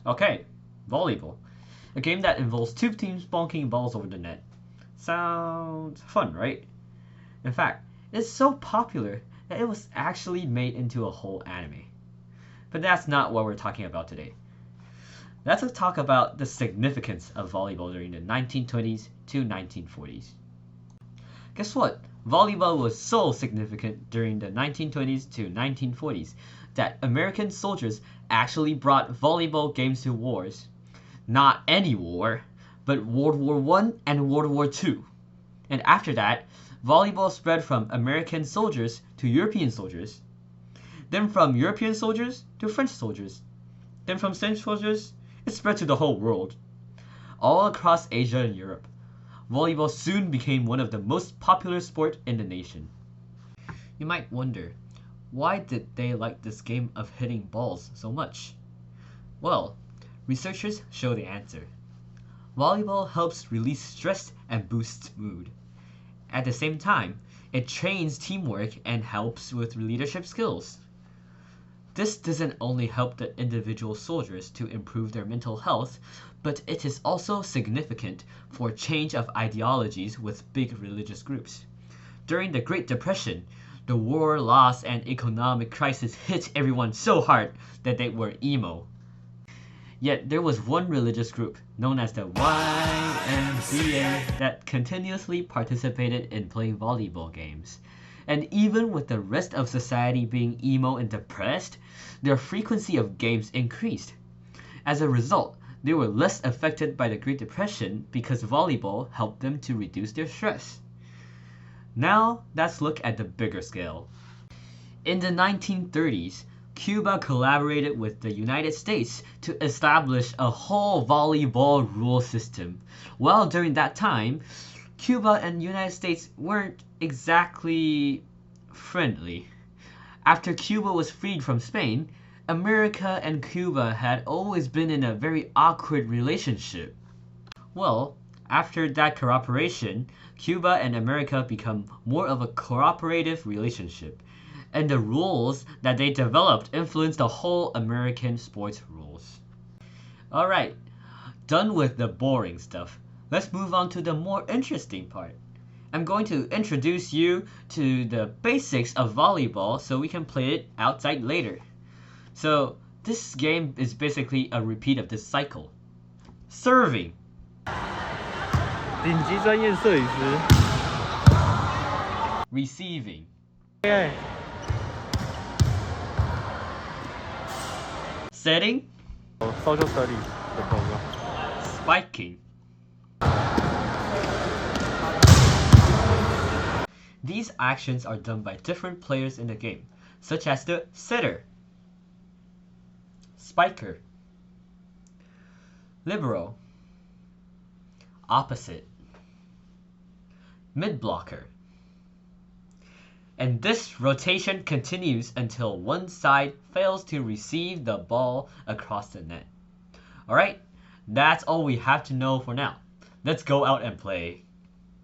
Okay, volleyball. A game that involves two teams bonking balls over the net. Sounds fun, right? In fact, it's so popular that it was actually made into a whole anime. But that's not what we're talking about today. Let's talk about the significance of volleyball during the 1920s to 1940s. Guess what? Volleyball was so significant during the 1920s to 1940s that American soldiers actually brought volleyball games to wars. Not any war, but World War I and World War II. And after that, volleyball spread from American soldiers to European soldiers, then from European soldiers to French soldiers, then from French soldiers, it spread to the whole world. All across Asia and Europe, volleyball soon became one of the most popular sports in the nation. You might wonder, why did they like this game of hitting balls so much? Well, researchers show the answer. Volleyball helps release stress and boosts mood. At the same time, it trains teamwork and helps with leadership skills. This doesn't only help the individual soldiers to improve their mental health, but it is also significant for change of ideologies with big religious groups. During the Great Depression, the war loss and economic crisis hit everyone so hard that they were emo. Yet there was one religious group, known as the YMCA, that continuously participated in playing volleyball games. And even with the rest of society being emo and depressed, their frequency of games increased. As a result, they were less affected by the Great Depression because volleyball helped them to reduce their stress. Now, let's look at the bigger scale. In the 1930s, Cuba collaborated with the United States to establish a whole volleyball rule system. Well, during that time, Cuba and the United States weren't exactly friendly. After Cuba was freed from Spain, America and Cuba had always been in a very awkward relationship. Well, after that cooperation, Cuba and America become more of a cooperative relationship, and the rules that they developed influenced the whole American sports rules. Alright, done with the boring stuff. Let's move on to the more interesting part. I'm going to introduce you to the basics of volleyball so we can play it outside later. So, this game is basically a repeat of this cycle. Serving. 顶级专业摄影师。 Receiving. Setting. Social studies 的 program. Spiking. These actions are done by different players in the game, such as the setter, spiker, libero, opposite, mid-blocker. And this rotation continues until one side fails to receive the ball across the net. Alright, that's all we have to know for now. Let's go out and play.